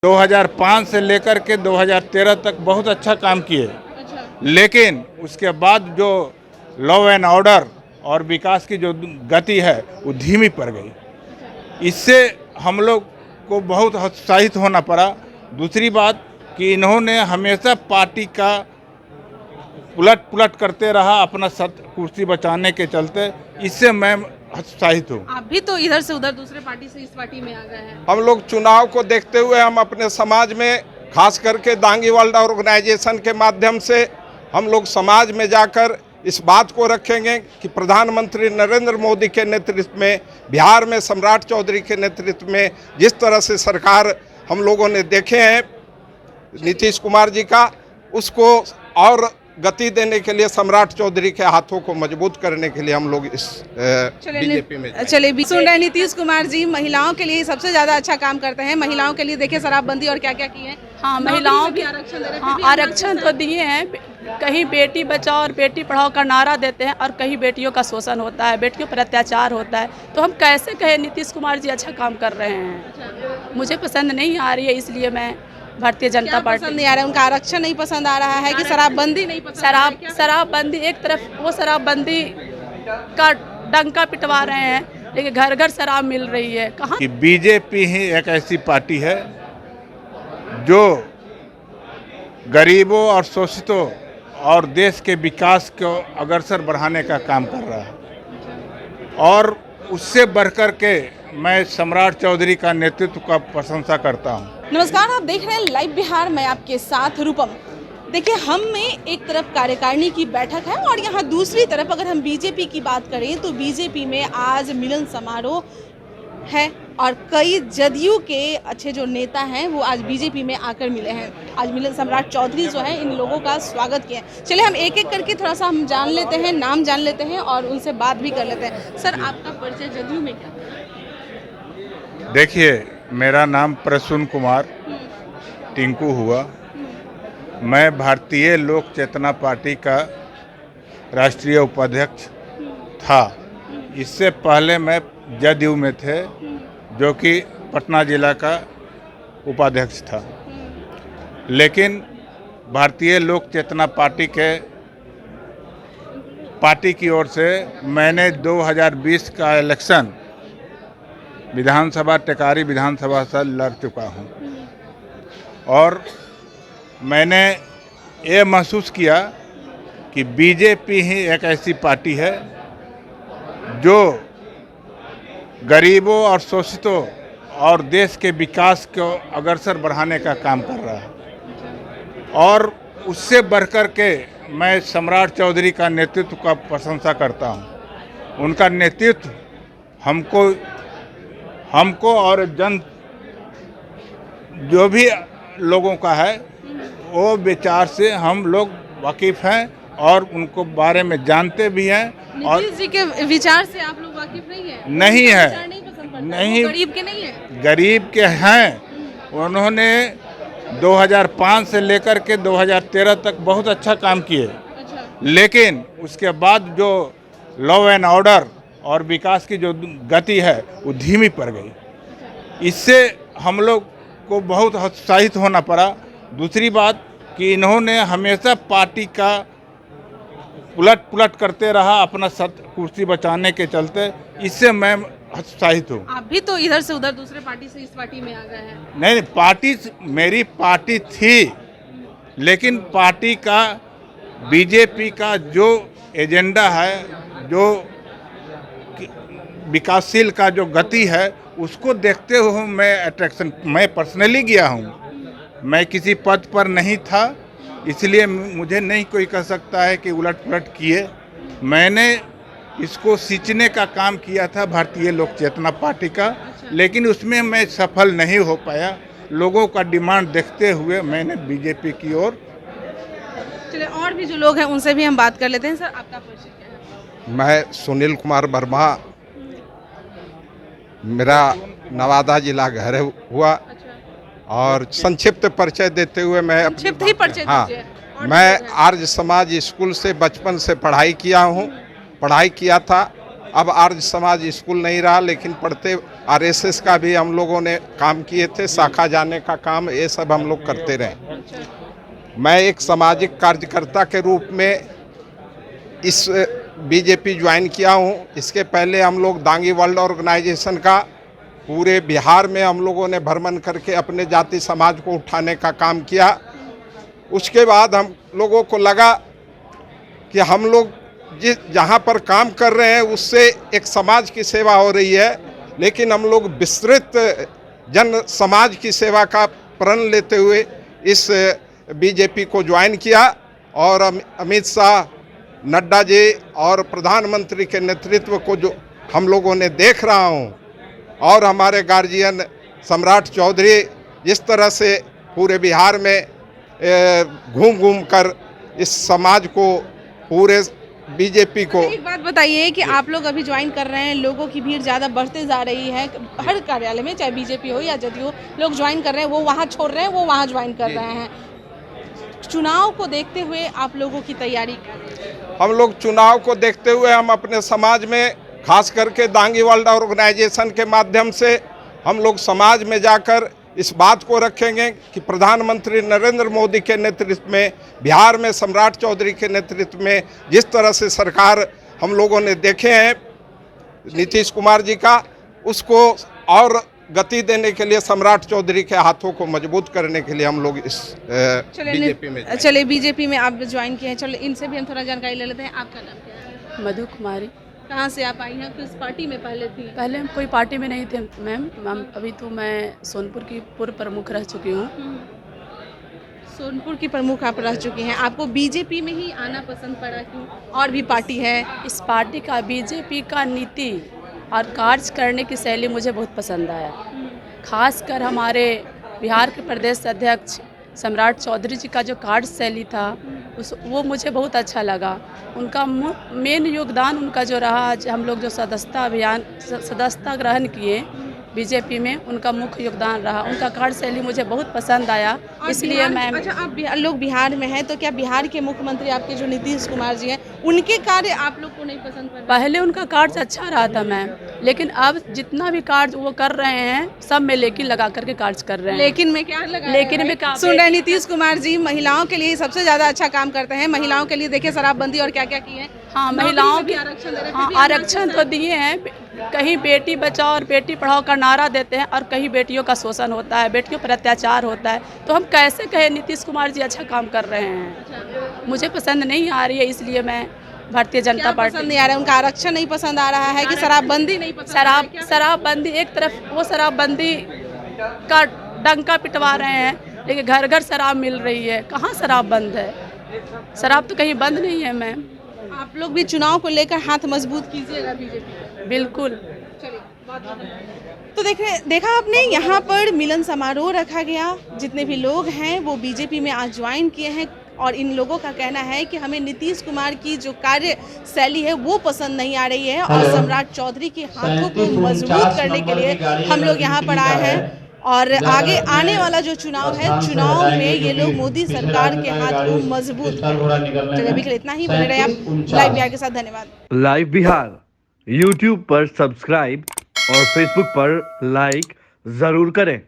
2005 से लेकर के 2013 तक बहुत अच्छा काम किए। लेकिन उसके बाद जो लॉ एंड ऑर्डर और विकास की जो गति है वो धीमी पड़ गई। इससे हम लोग को बहुत हतोत्साहित होना पड़ा। दूसरी बात कि इन्होंने हमेशा पार्टी का उलट करते रहा अपना कुर्सी बचाने के चलते। इससे मैं हतोत्साहित हूँ। आप भी तो इधर से उधर दूसरे पार्टी से इस पार्टी में आ गए हैं। हम लोग चुनाव को देखते हुए हम अपने समाज में खास करके दांगी वर्ल्ड ऑर्गेनाइजेशन के माध्यम से हम लोग समाज में जाकर इस बात को रखेंगे कि प्रधानमंत्री नरेंद्र मोदी के नेतृत्व में, बिहार में सम्राट चौधरी के नेतृत्व में जिस तरह से सरकार हम लोगों ने देखे हैं नीतीश कुमार जी का, उसको और गति देने के लिए सम्राट चौधरी के हाथों को मजबूत करने के लिए हम लोग इस बीजेपी में चलिए सुन रहे हैं। नीतीश कुमार जी महिलाओं के लिए सबसे ज्यादा अच्छा काम करते हैं। महिलाओं के लिए देखिए शराबबंदी और क्या क्या किए हैं। हाँ, महिलाओं की आरक्षण तो दिए हैं। कहीं बेटी बचाओ और बेटी पढ़ाओ का नारा देते हैं और कहीं बेटियों का शोषण होता है, बेटियों पर अत्याचार होता है। तो हम कैसे कहें नीतीश कुमार जी अच्छा काम कर रहे हैं। मुझे पसंद नहीं आ रही है, इसलिए मैं भारतीय जनता पार्टी नहीं आ रहा है। उनका आरक्षण नहीं पसंद आ रहा है कि शराबबंदी नहीं पसंद? शराबबंदी एक तरफ, वो शराबबंदी का डंका पिटवा रहे हैं लेकिन घर घर शराब मिल रही है। कहाँ कि बीजेपी ही एक ऐसी पार्टी है जो गरीबों और शोषितों और देश के विकास को अग्रसर बढ़ाने का काम कर रहा है। और उससे बढ़कर के मैं सम्राट चौधरी का नेतृत्व का प्रशंसा करता हूं। नमस्कार, आप देख रहे हैं लाइव बिहार। मैं आपके साथ रूपम। देखिए, हम में एक तरफ कार्यकारिणी की बैठक है और यहाँ दूसरी तरफ अगर हम बीजेपी की बात करें तो बीजेपी में आज मिलन समारोह है और कई जदयू के अच्छे जो नेता हैं वो आज बीजेपी में आकर मिले हैं। आज मिलन सम्राट चौधरी जो है इन लोगों का स्वागत किया। चलिए हम एक एक करके थोड़ा सा हम जान लेते हैं, नाम जान लेते हैं और उनसे बात भी कर लेते हैं। सर, आपका परिचय जदयू में क्या? देखिए, मेरा नाम प्रसून कुमार टिंकू हुआ। मैं भारतीय लोक चेतना पार्टी का राष्ट्रीय उपाध्यक्ष था। इससे पहले मैं जदयू में थे जो कि पटना जिला का उपाध्यक्ष था। लेकिन भारतीय लोक चेतना पार्टी की ओर से मैंने 2020 का इलेक्शन विधानसभा टेकारी विधानसभा से लड़ चुका हूं। और मैंने ये महसूस किया कि बीजेपी ही एक ऐसी पार्टी है जो गरीबों और शोषितों और देश के विकास को अग्रसर बढ़ाने का काम कर रहा है। और उससे बढ़कर के मैं सम्राट चौधरी का नेतृत्व का प्रशंसा करता हूं। उनका नेतृत्व हमको और जो भी लोगों का है वो विचार से हम लोग वाकिफ़ हैं और उनको बारे में जानते भी हैं। और नीतीश जी के विचार से आप लोग वाकिफ नहीं है? नहीं है, नहीं, गरीब के नहीं है, गरीब के हैं। उन्होंने 2005 से लेकर के 2013 तक बहुत अच्छा काम किए। लेकिन उसके बाद जो लॉ एंड ऑर्डर और विकास की जो गति है वो धीमी पड़ गई। इससे हम लोग को बहुत हतोत्साहित होना पड़ा। दूसरी बात कि इन्होंने हमेशा पार्टी का उलट करते रहा अपना कुर्सी बचाने के चलते। इससे मैं हतोत्साहित हूँ। आप भी तो इधर से उधर दूसरे पार्टी से इस पार्टी में आ गए हैं। नहीं, पार्टी मेरी पार्टी थी, लेकिन पार्टी का बीजेपी का जो एजेंडा है, जो विकासशील का जो गति है, उसको देखते हुए मैं पर्सनली गया हूँ। मैं किसी पद पर नहीं था, इसलिए मुझे नहीं कोई कह सकता है कि उलट पुलट किए। मैंने इसको सींचने का काम किया था भारतीय लोक चेतना पार्टी का, लेकिन उसमें मैं सफल नहीं हो पाया। लोगों का डिमांड देखते हुए मैंने बीजेपी की ओर। चलिए और भी जो लोग हैं उनसे भी हम बात कर लेते हैं। सर, आपका परिचय क्या है? मैं सुनील कुमार वर्मा, मेरा नवादा जिला घर हुआ। और संक्षिप्त परिचय देते हुए मैं संक्षिप्त ही परिचय दीजिए। मैं आर्य समाज स्कूल से बचपन से पढ़ाई किया था। अब आर्य समाज स्कूल नहीं रहा, लेकिन पढ़ते आरएसएस का भी हम लोगों ने काम किए थे, शाखा जाने का काम, ये सब हम लोग करते रहे। मैं एक सामाजिक कार्यकर्ता के रूप में इस बीजेपी ज्वाइन किया हूँ। इसके पहले हम लोग दांगी वर्ल्ड ऑर्गेनाइजेशन का पूरे बिहार में हम लोगों ने भ्रमण करके अपने जाति समाज को उठाने का काम किया। उसके बाद हम लोगों को लगा कि हम लोग जहाँ पर काम कर रहे हैं उससे एक समाज की सेवा हो रही है, लेकिन हम लोग विस्तृत जन समाज की सेवा का प्रण लेते हुए इस बीजेपी को ज्वाइन किया। और अमित शाह, नड्डा जी और प्रधानमंत्री के नेतृत्व को जो हम लोगों ने देख रहा हूँ, और हमारे गार्जियन सम्राट चौधरी जिस तरह से पूरे बिहार में घूम घूम कर इस समाज को, पूरे बीजेपी को। एक बात बताइए कि आप लोग अभी ज्वाइन कर रहे हैं, लोगों की भीड़ ज़्यादा बढ़ते जा रही है हर कार्यालय में, चाहे बीजेपी हो या जदयू, लोग ज्वाइन कर रहे हैं, वो वहाँ छोड़ रहे हैं, वो वहाँ ज्वाइन कर रहे हैं। चुनाव को देखते हुए आप लोगों की तैयारी? हम लोग चुनाव को देखते हुए हम अपने समाज में, खास करके दांगी वर्ल्ड ऑर्गेनाइजेशन के माध्यम से हम लोग समाज में जाकर इस बात को रखेंगे कि प्रधानमंत्री नरेंद्र मोदी के नेतृत्व में, बिहार में सम्राट चौधरी के नेतृत्व में जिस तरह से सरकार हम लोगों ने देखे हैं नीतीश कुमार जी का, उसको और गति देने के लिए, सम्राट चौधरी के हाथों को मजबूत करने के लिए हम लोग इस बीजेपी में। चलिए, बीजेपी में आप ज्वाइन किए हैं, चलो इनसे भी हम थोड़ा जानकारी ले लेते हैं। आपका नाम क्या है? मधु कुमारी। कहाँ से आप आई हैं? किस पार्टी में पहले थी? पहले हम कोई पार्टी में नहीं थे मैम, अभी तो मैं सोनपुर की पूर्व प्रमुख रह चुकी हूँ। सोनपुर की प्रमुख आप रह चुकी हैं, आपको बीजेपी में ही आना पसंद पड़ा? क्यों? और भी पार्टी है? इस पार्टी का, बीजेपी का नीति और कार्य करने की शैली मुझे बहुत पसंद आया। खासकर हमारे बिहार के प्रदेश अध्यक्ष सम्राट चौधरी जी का जो कार्य शैली था वो मुझे बहुत अच्छा लगा। उनका मेन योगदान उनका जो रहा, हम लोग जो सदस्यता ग्रहण किए बीजेपी में, उनका मुख्य योगदान रहा। उनका कार्यशैली मुझे बहुत पसंद आया, इसलिए मैं। अच्छा, आप लोग बिहार में हैं, तो क्या बिहार के मुख्यमंत्री आपके जो नीतीश कुमार जी हैं, उनके कार्य आप लोग को नहीं पसंद पड़े? पहले उनका कार्य अच्छा रहा था मैम, लेकिन अब जितना भी कार्य वो कर रहे हैं सब में लेकिन लगा करके कार्य कर रहे हैं। लेकिन में क्या लगा? लेकिन में क्या सुन रहे हैं? नीतीश कुमार जी महिलाओं के लिए सबसे ज्यादा अच्छा काम करते हैं। महिलाओं के लिए देखिए शराबबंदी और क्या क्या किए हैं। हाँ, महिलाओं के आरक्षण तो दिए हैं। कहीं बेटी बचाओ और बेटी पढ़ाओ का नारा देते हैं और कहीं बेटियों का शोषण होता है, बेटियों पर अत्याचार होता है। तो हम कैसे कहें नीतीश कुमार जी अच्छा काम कर रहे हैं? मुझे पसंद नहीं आ रही है, इसलिए मैं भारतीय जनता पार्टी पसंद नहीं आ रहा है। उनका आरक्षण नहीं पसंद आ रहा है कि शराबबंदी नहीं पसंद? शराबबंदी एक तरफ, वो शराबबंदी का डंका पिटवा रहे हैं, लेकिन घर घर शराब मिल रही है। कहाँ शराब बंद है? शराब तो कहीं बंद नहीं है मैम। आप लोग भी चुनाव को लेकर हाथ मजबूत कीजिएगा बीजेपी? बिल्कुल। तो देखा आपने, यहाँ पर मिलन समारोह रखा गया। जितने भी लोग हैं वो बीजेपी में आज ज्वाइन किए हैं, और इन लोगों का कहना है कि हमें नीतीश कुमार की जो कार्य शैली है वो पसंद नहीं आ रही है, और सम्राट चौधरी के हाथों को मजबूत करने के लिए हम लोग यहाँ पर आए हैं। और आगे आने वाला जो चुनाव है, चुनाव में ये लोग मोदी सरकार के हाथ को मजबूत करें। अभी के लिए इतना ही। बने रहे आप लाइव बिहार के साथ। धन्यवाद। लाइव बिहार यूट्यूब पर सब्सक्राइब और फेसबुक पर लाइक जरूर करें।